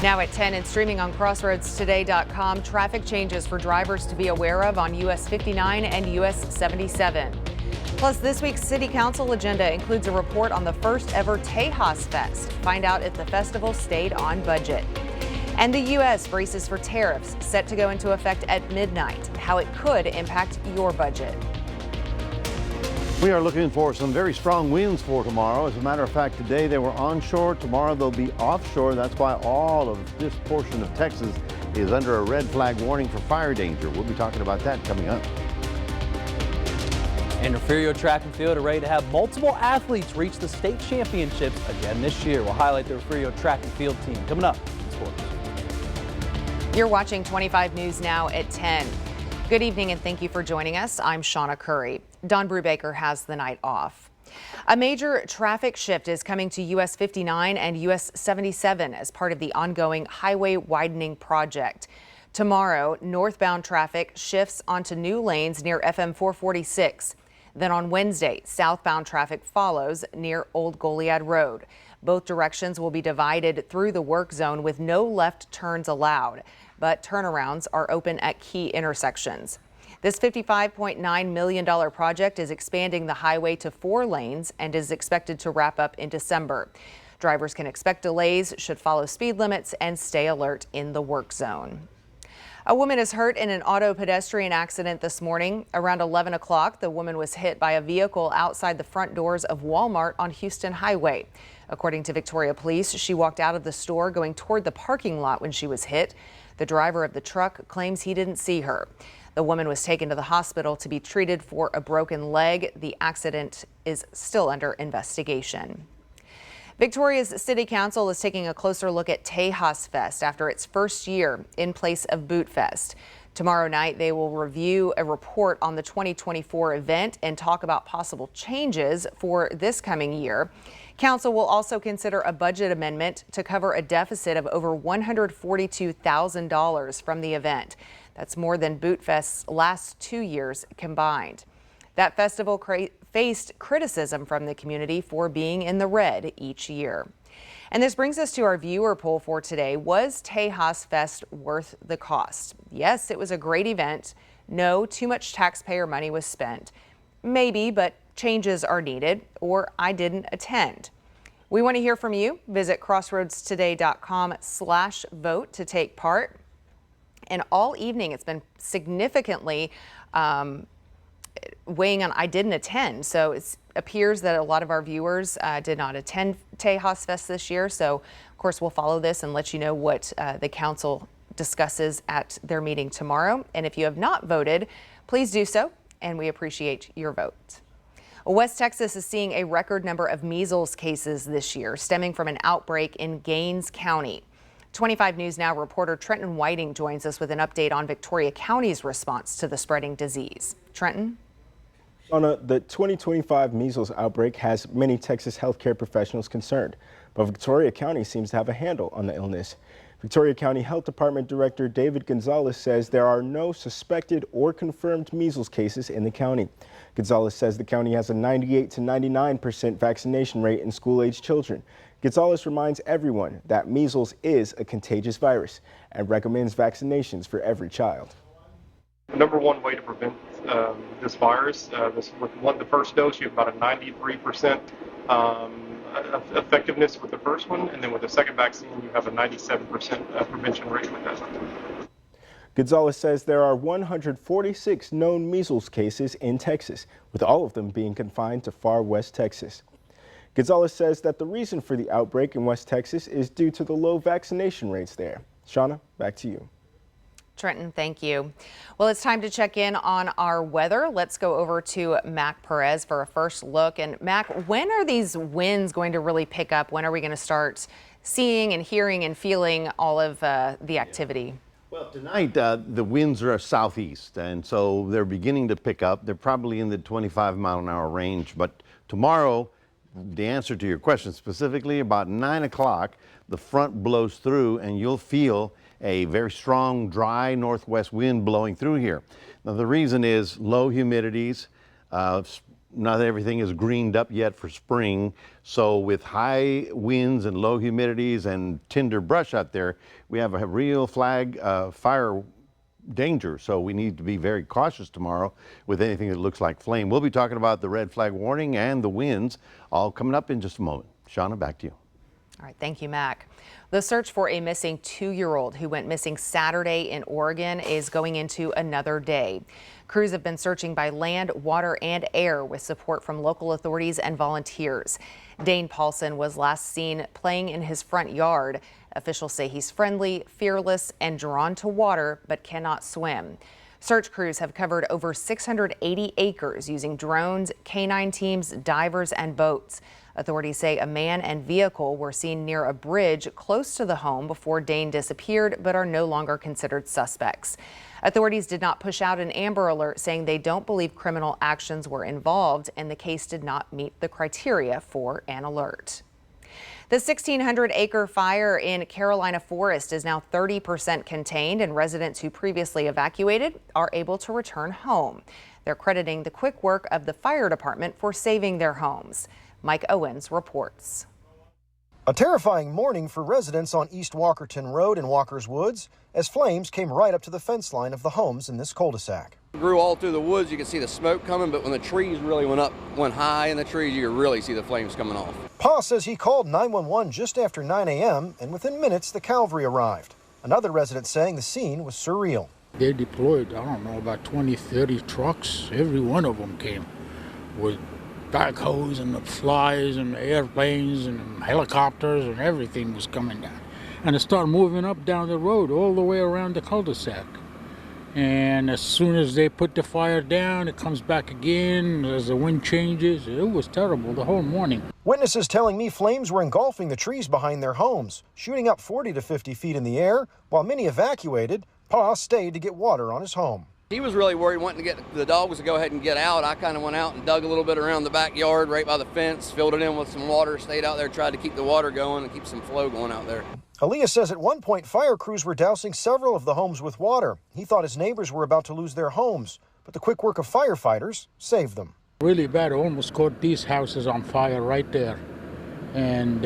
Now at 10 and streaming on crossroadstoday.com, traffic changes for drivers to be aware of on US 59 and US 77. Plus, this week's City Council agenda includes a report on the first ever Tejas Fest. Find out if the festival stayed on budget. And the U.S. braces for tariffs set to go into effect at midnight, how it could impact your budget. We are looking for some very strong winds for tomorrow. As a matter of fact, today they were onshore. Tomorrow they'll be offshore. That's why all of this portion of Texas is under a red flag warning for fire danger. We'll be talking about that coming up. And Refugio Track and Field are ready to have multiple athletes reach the state championships again this year. We'll highlight the Refugio Track and Field team coming up in sports. You're watching 25 News Now at 10. Good evening and thank you for joining us. I'm Shauna Curry. Don Brubaker has the night off. A major traffic shift is coming to US 59 and US 77 as part of the ongoing highway widening project. Tomorrow, northbound traffic shifts onto new lanes near FM 446. Then on Wednesday, southbound traffic follows near Old Goliad Road. Both directions will be divided through the work zone with no left turns allowed, but turnarounds are open at key intersections. This $55.9 million project is expanding the highway to 4 lanes and is expected to wrap up in December. Drivers can expect delays, should follow speed limits, and stay alert in the work zone. A woman is hurt in an auto pedestrian accident this morning. Around 11 o'clock, the woman was hit by a vehicle outside the front doors of Walmart on Houston Highway. According to Victoria Police, she walked out of the store going toward the parking lot when she was hit. The driver of the truck claims he didn't see her. The woman was taken to the hospital to be treated for a broken leg. The accident is still under investigation. Victoria's City Council is taking a closer look at Tejas Fest after its first year in place of Boot Fest. Tomorrow night, they will review a report on the 2024 event and talk about possible changes for this coming year. Council will also consider a budget amendment to cover a deficit of over $142,000 from the event. That's more than Boot Fest's last 2 years combined. That festival faced criticism from the community for being in the red each year. And this brings us to our viewer poll for today. Was Tejas Fest worth the cost? Yes, it was a great event. No, too much taxpayer money was spent. Maybe, but changes are needed. Or I didn't attend. We want to hear from you. Visit crossroadstoday.com/vote to take part. And all evening, it's been significantly weighing on I didn't attend. So it appears that a lot of our viewers did not attend Tejas Fest this year. So, of course, we'll follow this and let you know what the council discusses at their meeting tomorrow. And if you have not voted, please do so, and we appreciate your vote. West Texas is seeing a record number of measles cases this year, stemming from an outbreak in Gaines County. 25 News Now reporter Trenton Whiting joins us with an update on Victoria County's response to the spreading disease. Trenton? Shauna, the 2025 measles outbreak has many Texas healthcare professionals concerned, but Victoria County seems to have a handle on the illness. Victoria County Health Department Director David Gonzalez says there are no suspected or confirmed measles cases in the county. Gonzalez says the county has a 98 to 99% vaccination rate in school-aged children. Gonzalez reminds everyone that measles is a contagious virus and recommends vaccinations for every child. The number one way to prevent this virus, with the first dose, you have about a 93% effectiveness with the first one, and then with the second vaccine, you have a 97% prevention rate with that. Gonzalez says there are 146 known measles cases in Texas, with all of them being confined to far west Texas. Gonzalez says that the reason for the outbreak in West Texas is due to the low vaccination rates there. Shauna, back to you. Trenton, thank you. Well, it's time to check in on our weather. Let's go over to Mac Perez for a first look. And Mac, when are these winds going to really pick up? When are we going to start seeing and hearing and feeling all of the activity? Well, tonight the winds are southeast, and so they're beginning to pick up. They're probably in the 25-mile-an-hour range. But tomorrow, the answer to your question specifically, about 9 o'clock, the front blows through and you'll feel a very strong, dry northwest wind blowing through here. Now, the reason is low humidities, not everything is greened up yet for spring. So with high winds and low humidities and tinder brush out there, we have a real fire danger. So we need to be very cautious tomorrow with anything that looks like flame. We'll be talking about the red flag warning and the winds all coming up in just a moment. Shauna, back to you. All right, thank you, Mac. The search for a missing 2-year-old who went missing Saturday in Oregon is going into another day. Crews have been searching by land, water, and air with support from local authorities and volunteers. Dane Paulson was last seen playing in his front yard. Officials say he's friendly, fearless, and drawn to water, but cannot swim. Search crews have covered over 680 acres using drones, canine teams, divers, and boats. Authorities say a man and vehicle were seen near a bridge close to the home before Dane disappeared, but are no longer considered suspects. Authorities did not push out an Amber Alert, saying they don't believe criminal actions were involved, and the case did not meet the criteria for an alert. The 1,600-acre fire in Carolina Forest is now 30% contained, and residents who previously evacuated are able to return home. They're crediting the quick work of the fire department for saving their homes. Mike Owens reports. A terrifying morning for residents on East Walkerton Road in Walker's Woods as flames came right up to the fence line of the homes in this cul-de-sac. It grew all through the woods. You could see the smoke coming, but when the trees really went high in the trees, you could really see the flames coming off. Pa says he called 911 just after 9 a.m. and within minutes the cavalry arrived. Another resident saying the scene was surreal. They deployed, I don't know, about 20, 30 trucks. Every one of them came with backhoes and the flies and the airplanes and helicopters and everything was coming down. And it started moving up down the road all the way around the cul-de-sac. And as soon as they put the fire down, it comes back again as the wind changes. It was terrible the whole morning. Witnesses telling me flames were engulfing the trees behind their homes, shooting up 40 to 50 feet in the air. While many evacuated, Pa stayed to get water on his home. He was really worried, wanting to get the dogs to go ahead and get out. I kind of went out and dug a little bit around the backyard right by the fence, filled it in with some water, stayed out there, tried to keep the water going and keep some flow going out there. Aaliyah says at one point fire crews were dousing several of the homes with water. He thought his neighbors were about to lose their homes, but the quick work of firefighters saved them. Really bad, almost caught these houses on fire right there. And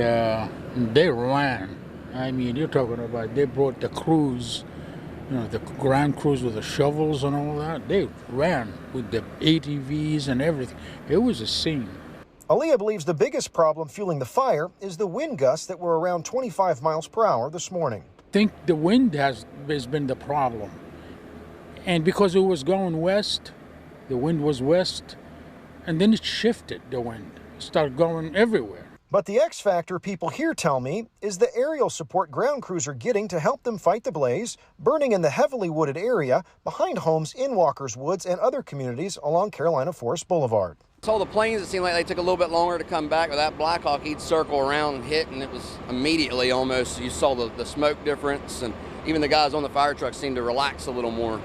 they ran. I mean, you're talking about, they brought the crews, you know, the ground crews with the shovels and all that. They ran with the ATVs and everything. It was a scene. Aaliyah believes the biggest problem fueling the fire is the wind gusts that were around 25 miles per hour this morning. I think the wind has been the problem. And because it was going west, the wind was west, and then it shifted, the wind. It started going everywhere. But the X factor people here tell me is the aerial support ground crews are getting to help them fight the blaze, burning in the heavily wooded area behind homes in Walker's Woods and other communities along Carolina Forest Boulevard. Saw the planes, it seemed like they took a little bit longer to come back. With that Black Hawk, he'd circle around and hit, and it was immediately almost, you saw the smoke difference, and even the guys on the fire truck seemed to relax a little more.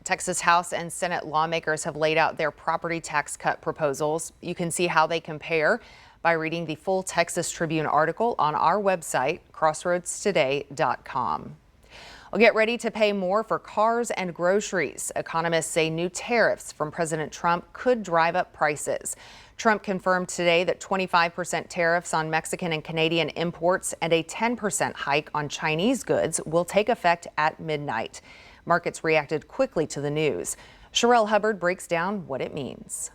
Texas House and Senate lawmakers have laid out their property tax cut proposals. You can see how they compare by reading the full Texas Tribune article on our website, crossroadstoday.com. Well, get ready to pay more for cars and groceries. Economists say new tariffs from President Trump could drive up prices. Trump confirmed today that 25% tariffs on Mexican and Canadian imports and a 10% hike on Chinese goods will take effect at midnight. Markets reacted quickly to the news. Sherelle Hubbard breaks down what it means.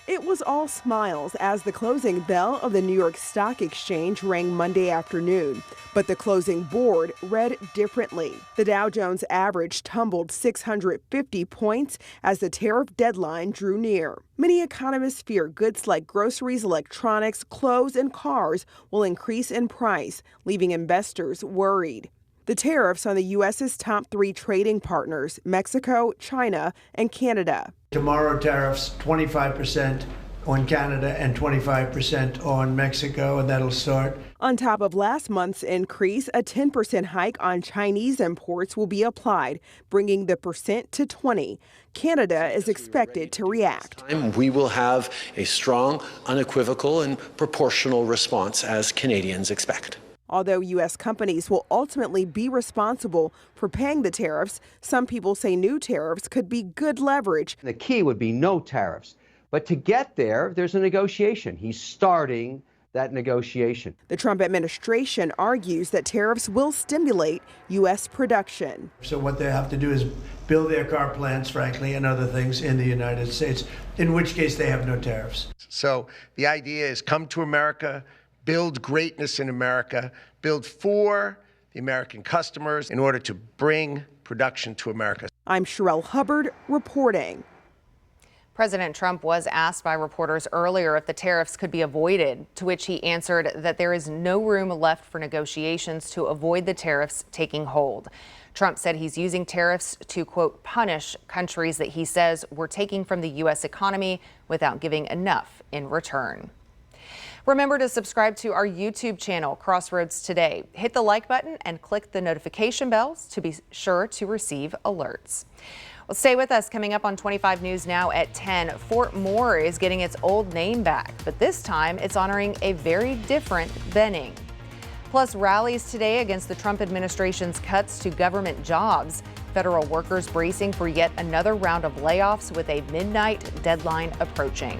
It was all smiles as the closing bell of the New York Stock Exchange rang Monday afternoon, but the closing board read differently. The Dow Jones average tumbled 650 points as the tariff deadline drew near. Many economists fear goods like groceries, electronics, clothes, and cars will increase in price, leaving investors worried. The tariffs on the U.S.'s top 3 trading partners, Mexico, China, and Canada. Tomorrow tariffs 25% on Canada and 25% on Mexico, and that'll start. On top of last month's increase, a 10% hike on Chinese imports will be applied, bringing the percent to 20%. Canada is expected to react. We will have a strong, unequivocal, and proportional response as Canadians expect. Although U.S. companies will ultimately be responsible for paying the tariffs, some people say new tariffs could be good leverage. The key would be no tariffs. But to get there, there's a negotiation. He's starting that negotiation. The Trump administration argues that tariffs will stimulate U.S. production. So what they have to do is build their car plants, frankly, and other things in the United States, in which case they have no tariffs. So the idea is come to America, build greatness in America, build for the American customers in order to bring production to America. I'm Sherelle Hubbard reporting. President Trump was asked by reporters earlier if the tariffs could be avoided, to which he answered that there is no room left for negotiations to avoid the tariffs taking hold. Trump said he's using tariffs to, quote, punish countries that he says were taking from the U.S. economy without giving enough in return. Remember to subscribe to our YouTube channel, Crossroads Today. Hit the like button and click the notification bells to be sure to receive alerts. Well, stay with us. Coming up on 25 News Now at 10, Fort Moore is getting its old name back, but this time it's honoring a very different Benning. Plus, rallies today against the Trump administration's cuts to government jobs. Federal workers bracing for yet another round of layoffs with a midnight deadline approaching.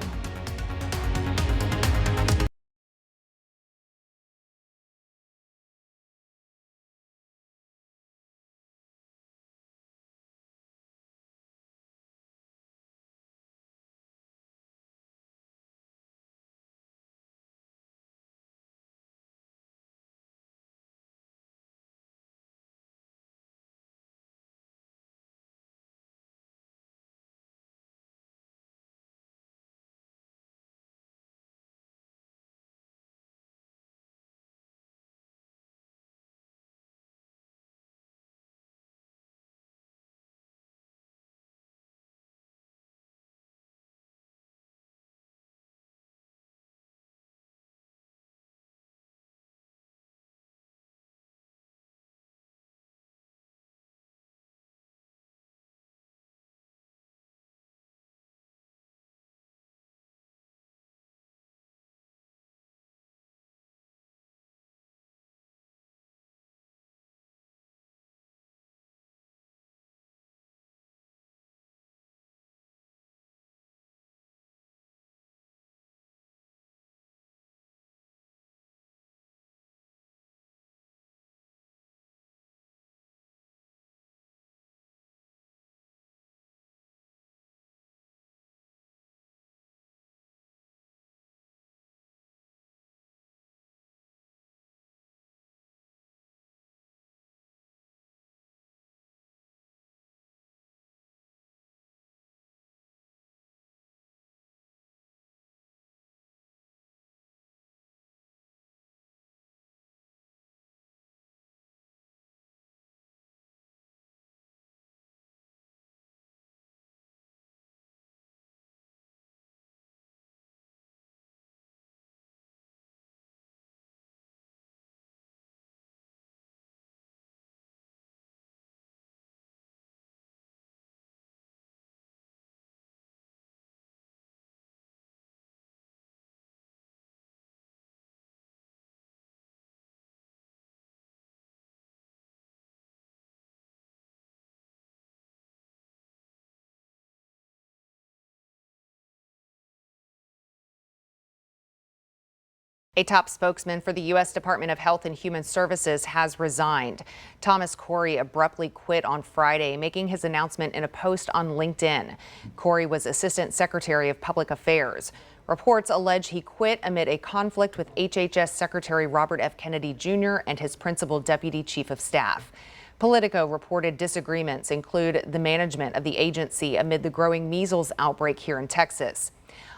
A top spokesman for the U.S. Department of Health and Human Services has resigned. Thomas Corey abruptly quit on Friday, making his announcement in a post on LinkedIn. Corey was Assistant Secretary of Public Affairs. Reports allege he quit amid a conflict with HHS Secretary Robert F. Kennedy Jr. and his principal deputy chief of staff. Politico reported disagreements include the management of the agency amid the growing measles outbreak here in Texas.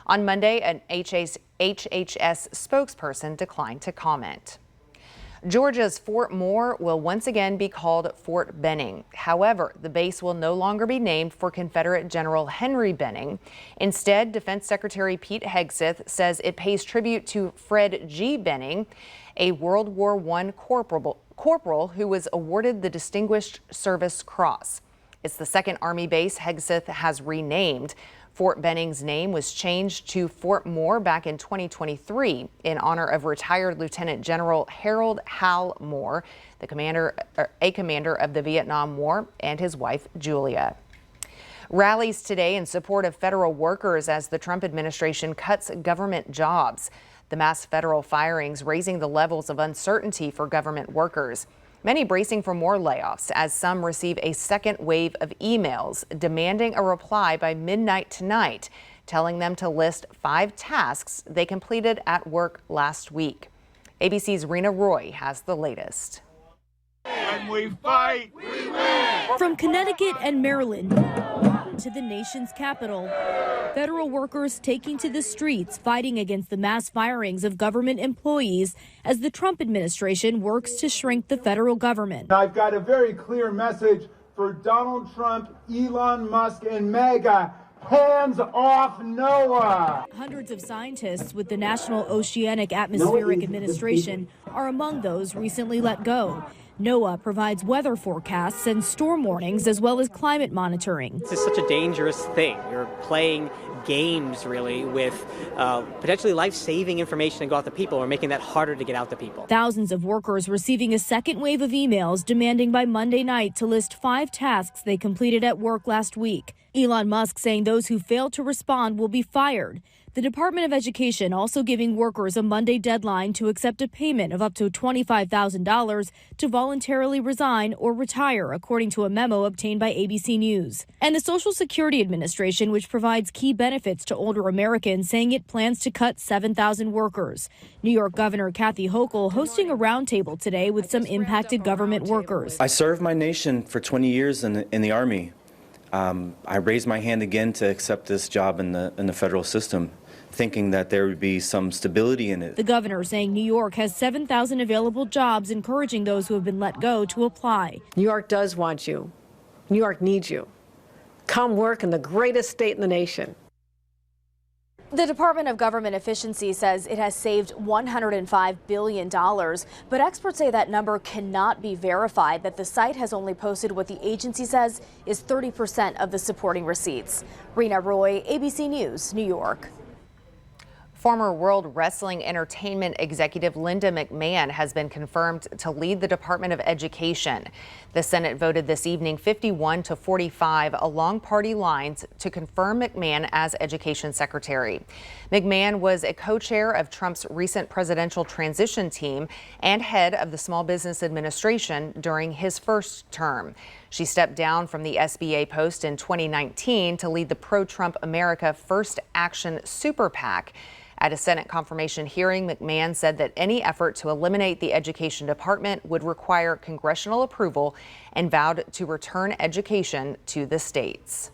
On Monday, an HHS spokesperson declined to comment. Georgia's Fort Moore will once again be called Fort Benning. However, the base will no longer be named for Confederate General Henry Benning. Instead, Defense Secretary Pete Hegseth says it pays tribute to Fred G. Benning, a World War I corporal who was awarded the Distinguished Service Cross. It's the second Army base Hegseth has renamed. Fort Benning's name was changed to Fort Moore back in 2023 in honor of retired Lieutenant General Harold Hal Moore, a commander of the Vietnam War, and his wife, Julia. Rallies today in support of federal workers as the Trump administration cuts government jobs. The mass federal firings raising the levels of uncertainty for government workers. Many bracing for more layoffs as some receive a second wave of emails demanding a reply by midnight tonight, telling them to list 5 tasks they completed at work last week. ABC's Rena Roy has the latest. When we fight, we win! From Connecticut and Maryland to the nation's capital, federal workers taking to the streets fighting against the mass firings of government employees as the Trump administration works to shrink the federal government. I've got a very clear message for Donald Trump, Elon Musk, and MAGA. Hands off NOAA! Hundreds of scientists with the National Oceanic Atmospheric Administration are among those recently let go. NOAA provides weather forecasts and storm warnings as well as climate monitoring. This is such a dangerous thing. You're playing games, really, with potentially life-saving information to go out to people, or making that harder to get out to people. Thousands of workers receiving a second wave of emails demanding by Monday night to list 5 tasks they completed at work last week. Elon Musk saying those who fail to respond will be fired. The Department of Education also giving workers a Monday deadline to accept a payment of up to $25,000 to voluntarily resign or retire, according to a memo obtained by ABC News. And the Social Security Administration, which provides key benefits to older Americans, saying it plans to cut 7,000 workers. New York Governor Kathy Hochul hosting a roundtable today with some impacted government workers. I served my nation for 20 years in the Army. I raised my hand again to accept this job in the federal system, thinking that there would be some stability in it. The governor saying New York has 7,000 available jobs, encouraging those who have been let go to apply. New York does want you. New York needs you. Come work in the greatest state in the nation. The Department of Government Efficiency says it has saved $105 billion, but experts say that number cannot be verified, that the site has only posted what the agency says is 30% of the supporting receipts. Rena Roy, ABC News, New York. Former World Wrestling Entertainment executive Linda McMahon has been confirmed to lead the Department of Education. The Senate voted this evening 51-45 along party lines to confirm McMahon as Education Secretary. McMahon was a co-chair of Trump's recent presidential transition team and head of the Small Business Administration during his first term. She stepped down from the SBA post in 2019 to lead the pro-Trump America First Action Super PAC. At a Senate confirmation hearing, McMahon said that any effort to eliminate the Education Department would require congressional approval and vowed to return education to the states.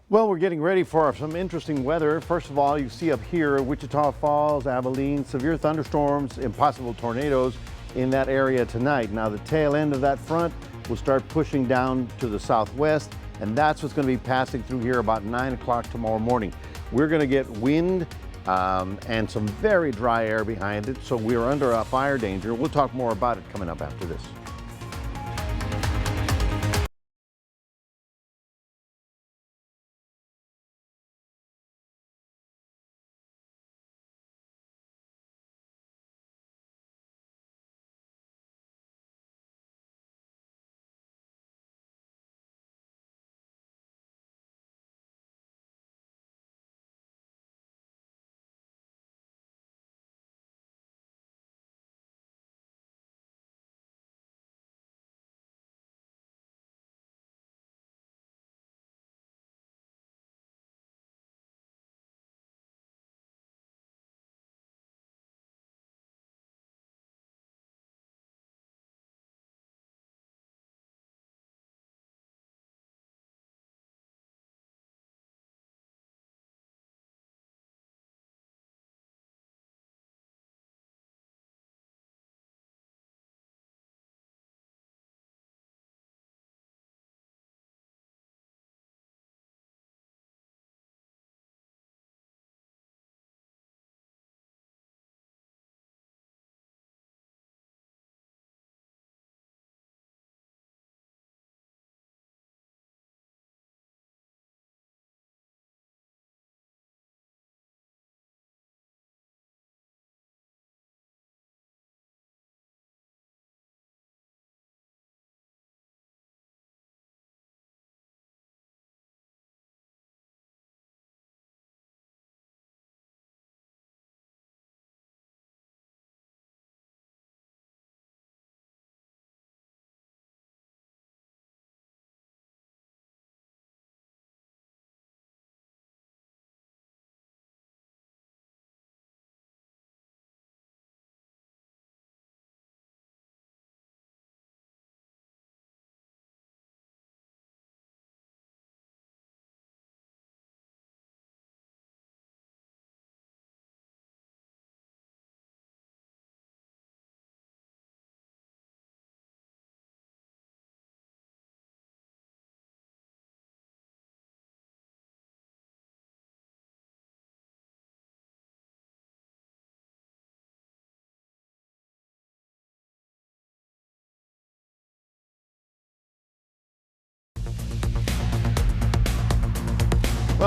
Well, we're getting ready for some interesting weather. First of all, you see up here Wichita Falls, Abilene, severe thunderstorms, impossible tornadoes in that area tonight. Now, the tail end of that front will start pushing down to the southwest, and that's what's going to be passing through here about 9 o'clock tomorrow morning. We're going to get wind and some very dry air behind it, so we're under a fire danger. We'll talk more about it coming up after this.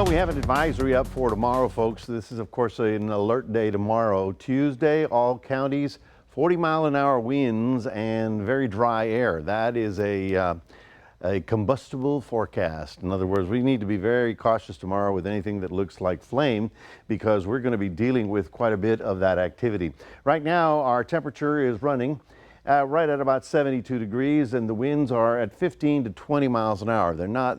Well, we have an advisory up for tomorrow, folks. This is, of course, an alert day tomorrow. Tuesday, all counties, 40-mile-an-hour winds and very dry air. That is a combustible forecast. In other words, we need to be very cautious tomorrow with anything that looks like flame because we're going to be dealing with quite a bit of that activity. Right now, our temperature is running right at about 72 degrees, and the winds are at 15 to 20 miles an hour.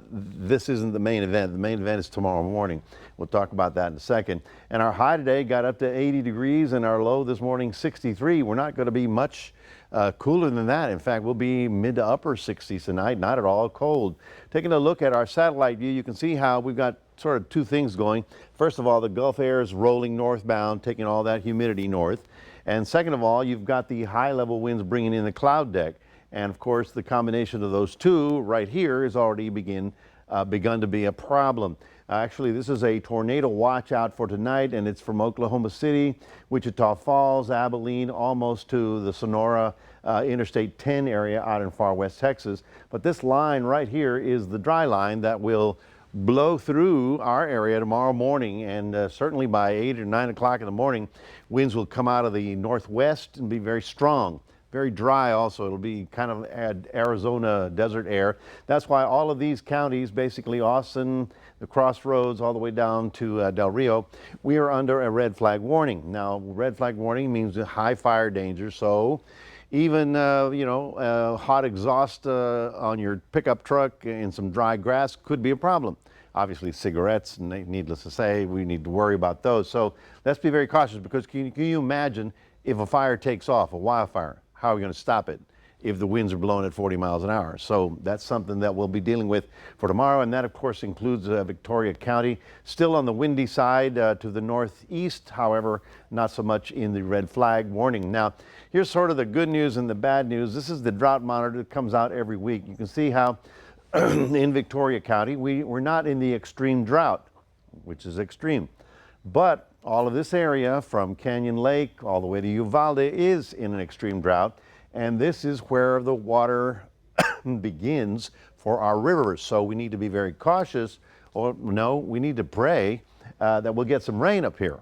This isn't the main event. The main event is tomorrow morning. We'll talk about that in a second. And our high today got up to 80 degrees, and our low this morning, 63. We're not going to be much cooler than that. In fact, we'll be mid to upper 60s tonight, not at all cold. Taking a look at our satellite view, you can see how we've got sort of two things going. First of all, the Gulf air is rolling northbound, taking all that humidity north. And second of all, you've got the high level winds bringing in the cloud deck. And of course, the combination of those two right here has already begun to be a problem. Actually, this is a tornado watch out for tonight, and it's from Oklahoma City, Wichita Falls, Abilene, almost to the Sonora Interstate 10 area out in far west Texas. But this line right here is the dry line that will blow through our area tomorrow morning, and certainly by 8 or 9 o'clock in the morning, winds will come out of the northwest and be very strong. Very dry also. It'll be kind of Arizona desert air. That's why all of these counties, basically Austin, the Crossroads, all the way down to Del Rio, we are under a red flag warning. Now, red flag warning means a high fire danger, so even hot exhaust on your pickup truck and some dry grass could be a problem. Obviously, cigarettes, needless to say, we need to worry about those. So let's be very cautious, because can you imagine if a fire takes off, a wildfire? How are we going to stop it if the winds are blowing at 40 miles an hour? So that's something that we'll be dealing with for tomorrow, and that of course includes Victoria County. Still on the windy side to the northeast, however, not so much in the red flag warning. Now, here's sort of the good news and the bad news. This is the drought monitor that comes out every week. You can see how in Victoria County, we're not in the extreme drought, which is extreme. But all of this area from Canyon Lake all the way to Uvalde is in an extreme drought. And this is where the water begins for our rivers. So we need to be very cautious, or no, we need to pray that we'll get some rain up here,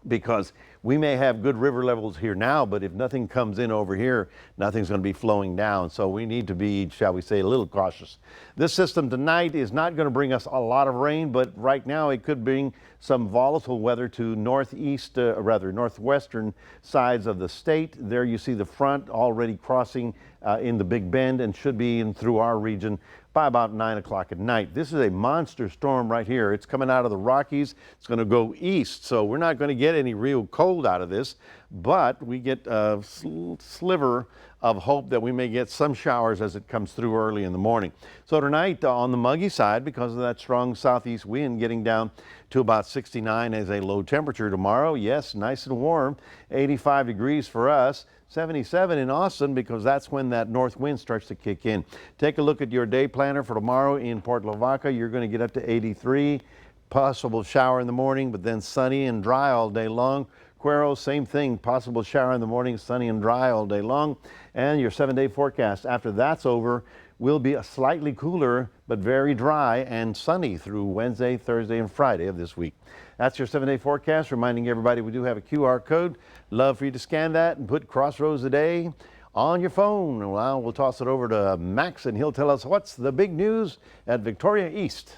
because we may have good river levels here now, but if nothing comes in over here, nothing's going to be flowing down. So we need to be, shall we say, a little cautious. This system tonight is not going to bring us a lot of rain, but right now it could bring some volatile weather to northwestern sides of the state. There you see the front already crossing in the Big Bend and should be in through our region by about 9 o'clock at night. This is a monster storm right here. It's coming out of the Rockies. It's going to go east, so we're not going to get any real cold out of this, but we get a sliver of hope that we may get some showers as it comes through early in the morning. So tonight on the muggy side, because of that strong southeast wind, getting down to about 69 as a low temperature tomorrow. Yes, nice and warm, 85 degrees for us. 77 in Austin, because that's when that north wind starts to kick in. Take a look at your day planner for tomorrow in Port Lavaca. You're going to get up to 83, possible shower in the morning, but then sunny and dry all day long. Cuero, same thing, possible shower in the morning, sunny and dry all day long. And your 7-day forecast after that's over will be a slightly cooler, but very dry and sunny through Wednesday, Thursday, and Friday of this week. That's your 7-day forecast, reminding everybody we do have a QR code. Love for you to scan that and put Crossroads Today on your phone. Well, we'll toss it over to Max, and he'll tell us what's the big news at Victoria East.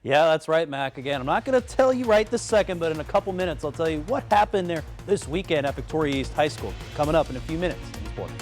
Yeah, that's right, Mac. Again, I'm not going to tell you right this second, but in a couple minutes, I'll tell you what happened there this weekend at Victoria East High School. Coming up in a few minutes in sports.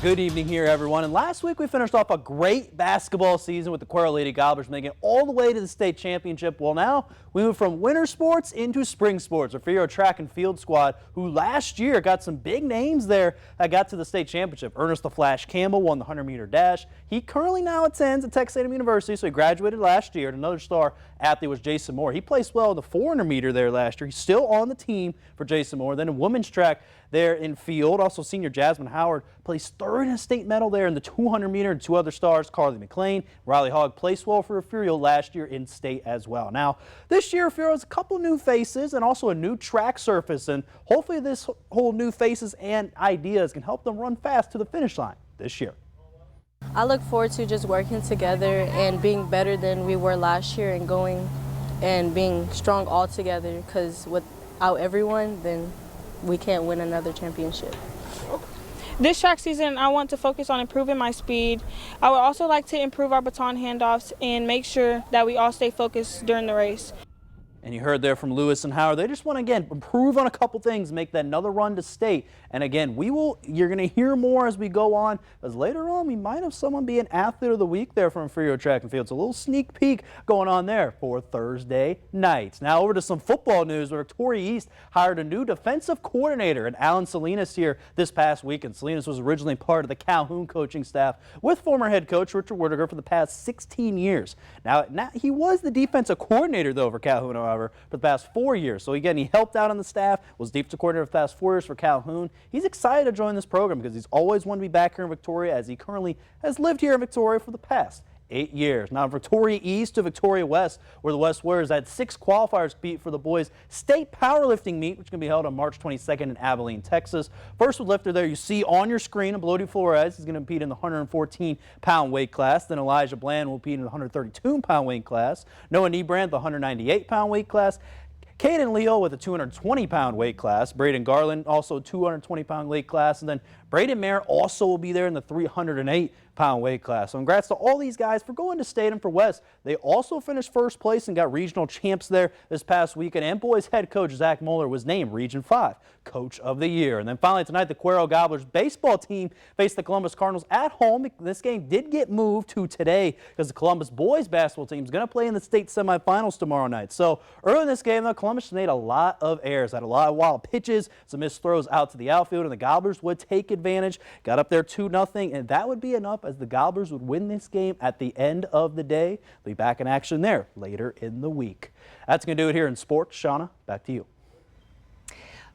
Good evening here, everyone. And last week we finished off a great basketball season with the Cuero Lady Gobblers making it all the way to the state championship. Well, now we move from winter sports into spring sports. Our Fierro track and field squad, who last year got some big names there that got to the state championship. Ernest the Flash Campbell won the 100-meter dash. He currently now attends at Texas A&M University, so he graduated last year. And another star athlete was Jason Moore. He placed well in the 400-meter there last year. He's still on the team for Jason Moore. Then in women's track there in field, also senior Jasmine Howard placed third in a state medal there in the 200-meter, and two other stars, Carly McLean, Riley Hogg, placed well for Fierro last year in state as well. Now, this year Fierro has a couple new faces and also a new track surface, and hopefully this whole new faces and ideas can help them run fast to the finish line this year. I look forward to just working together and being better than we were last year and going and being strong all together, because without everyone, then we can't win another championship. This track season, I want to focus on improving my speed. I would also like to improve our baton handoffs and make sure that we all stay focused during the race. And you heard there from Lewis and Howard. They just want to, again, improve on a couple things, make that another run to state. And again, you're going to hear more as we go on, as later on we might have someone be an athlete of the week there from Fierro Track and Field. So a little sneak peek going on there for Thursday night. Now over to some football news, where Victoria East hired a new defensive coordinator, and Alan Salinas here this past week. And Salinas was originally part of the Calhoun coaching staff with former head coach Richard Whittaker for the past 16 years. Now he was the defensive coordinator though for Calhoun, however, for the past 4 years. So again, he helped out on the staff, was defensive coordinator for the past 4 years for Calhoun. He's excited to join this program because he's always wanted to be back here in Victoria, as he currently has lived here in Victoria for the past 8 years. Now Victoria East to Victoria West, where the West Warriors had 6 qualifiers beat for the boys' state powerlifting meet, which is going to be held on March 22nd in Abilene, Texas. First lifter there you see on your screen, Blody Flores is going to compete in the 114-pound weight class. Then Elijah Bland will compete in the 132-pound weight class. Noah Nebrandt, the 198-pound weight class. Caden Leo with a 220-pound weight class. Braden Garland, also 220-pound weight class. And then Braden Mayer also will be there in the 308-pound weight class. So congrats to all these guys for going to state and for West. They also finished first place and got regional champs there this past weekend. And boys head coach Zach Moeller was named Region 5 Coach of the Year. And then finally tonight, the Cuero Gobblers baseball team faced the Columbus Cardinals at home. This game did get moved to today because the Columbus boys basketball team is going to play in the state semifinals tomorrow night. So early in this game, though, Columbus made a lot of errors, had a lot of wild pitches, some missed throws out to the outfield, and the Gobblers would take advantage. Got up there 2-0, and that would be enough as the Gobblers would win this game at the end of the day. They'll be back in action there later in the week. That's going to do it here in sports. Shauna, back to you.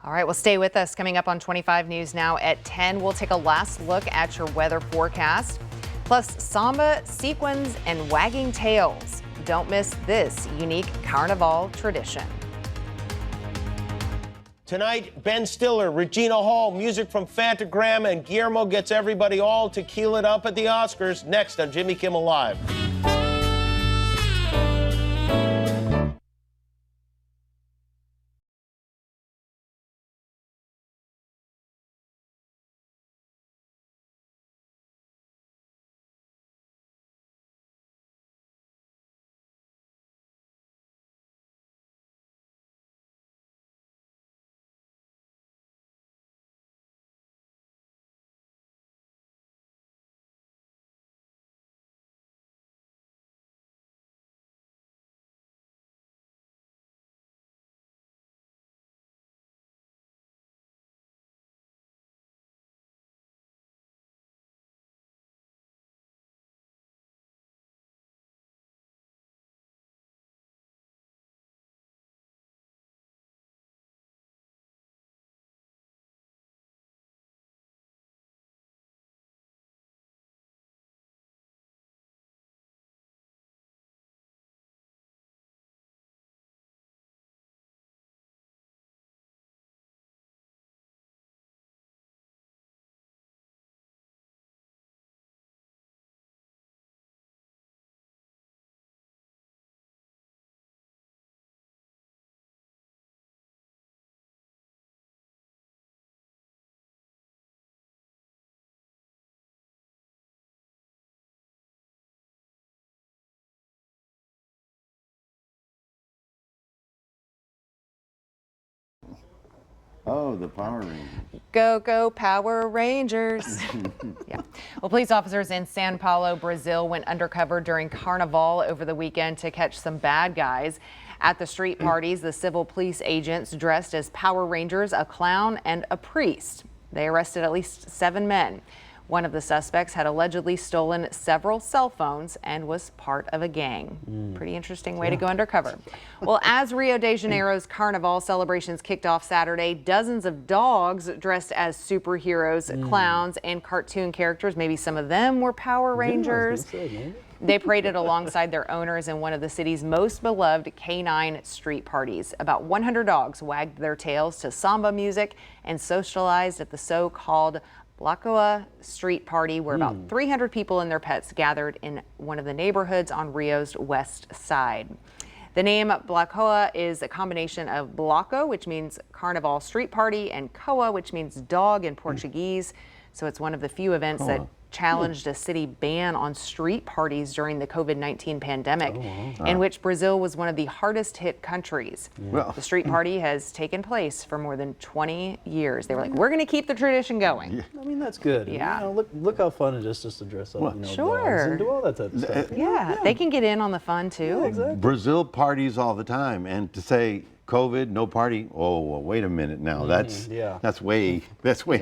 All right, well, stay with us. Coming up on 25 News now at 10, we'll take a last look at your weather forecast, plus samba, sequins, and wagging tails. Don't miss this unique Carnival tradition. Tonight, Ben Stiller, Regina Hall, music from Fantagram, and Guillermo gets everybody all tequila'd up at the Oscars. Next on Jimmy Kimmel Live. Oh, the Power Rangers. Go, go, Power Rangers. Yeah. Well, police officers in São Paulo, Brazil went undercover during Carnival over the weekend to catch some bad guys. At the street parties, the civil police agents dressed as Power Rangers, a clown, and a priest. They arrested at least 7 men. One of the suspects had allegedly stolen several cell phones and was part of a gang. Pretty interesting way to go undercover. Well, as Rio de Janeiro's Carnival celebrations kicked off Saturday, dozens of dogs dressed as superheroes, clowns, and cartoon characters. Maybe some of them were Power Rangers. They paraded alongside their owners in one of the city's most beloved canine street parties. About 100 dogs wagged their tails to samba music and socialized at the so-called Blacoa street party, where about 300 people and their pets gathered in one of the neighborhoods on Rio's west side. The name Blacoa is a combination of Bloco, which means Carnival street party, and Coa, which means dog in Portuguese. So it's one of the few events that challenged a city ban on street parties during the COVID-19 pandemic, in which Brazil was one of the hardest hit countries. Well. The street party has taken place for more than 20 years. They were like, we're going to keep the tradition going. I mean, that's good. Yeah. You know, look how fun it is just to dress up, dogs and do all that type of stuff. Yeah, they can get in on the fun too. Exactly. Brazil parties all the time, and to say COVID, no party. Oh, well, wait a minute now. That's way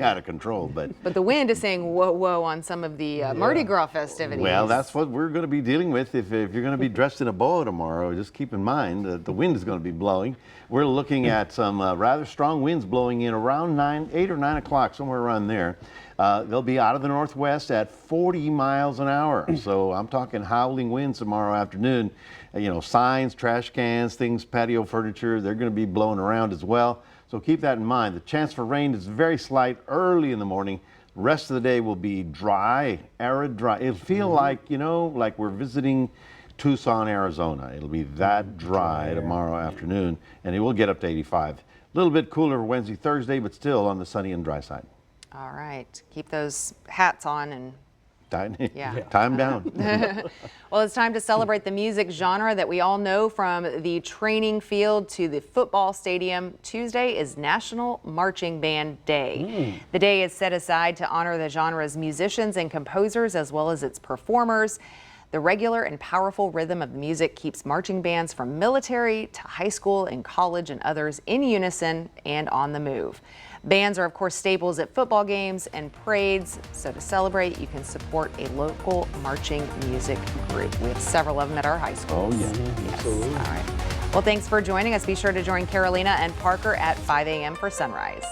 out of control. But the wind is saying whoa, whoa on some of the Mardi Gras festivities. well, that's what we're going to be dealing with. If you're going to be dressed in a boa tomorrow, just keep in mind that the wind is going to be blowing. We're looking at some rather strong winds blowing in around 8 or 9 o'clock, somewhere around there. They'll be out of the northwest at 40 miles an hour. So I'm talking howling winds tomorrow afternoon. You know, signs, trash cans, things, patio furniture, they're going to be blowing around as well. So keep that in mind. The chance for rain is very slight early in the morning. The rest of the day will be dry, arid, dry. It'll feel like, you know, like we're visiting Tucson, Arizona. It'll be that dry tomorrow afternoon, and it will get up to 85. A little bit cooler Wednesday, Thursday, but still on the sunny and dry side. All right, keep those hats on and time down. Well, it's time to celebrate the music genre that we all know, from the training field to the football stadium. Tuesday is National Marching Band Day. The day is set aside to honor the genre's musicians and composers, as well as its performers. The regular and powerful rhythm of the music keeps marching bands from military to high school and college and others in unison and on the move. Bands are, of course, staples at football games and parades. So to celebrate, you can support a local marching music group. We have several of them at our high school. Oh, yeah. Absolutely. All right. Well, thanks for joining us. Be sure to join Carolina and Parker at 5 a.m. for Sunrise.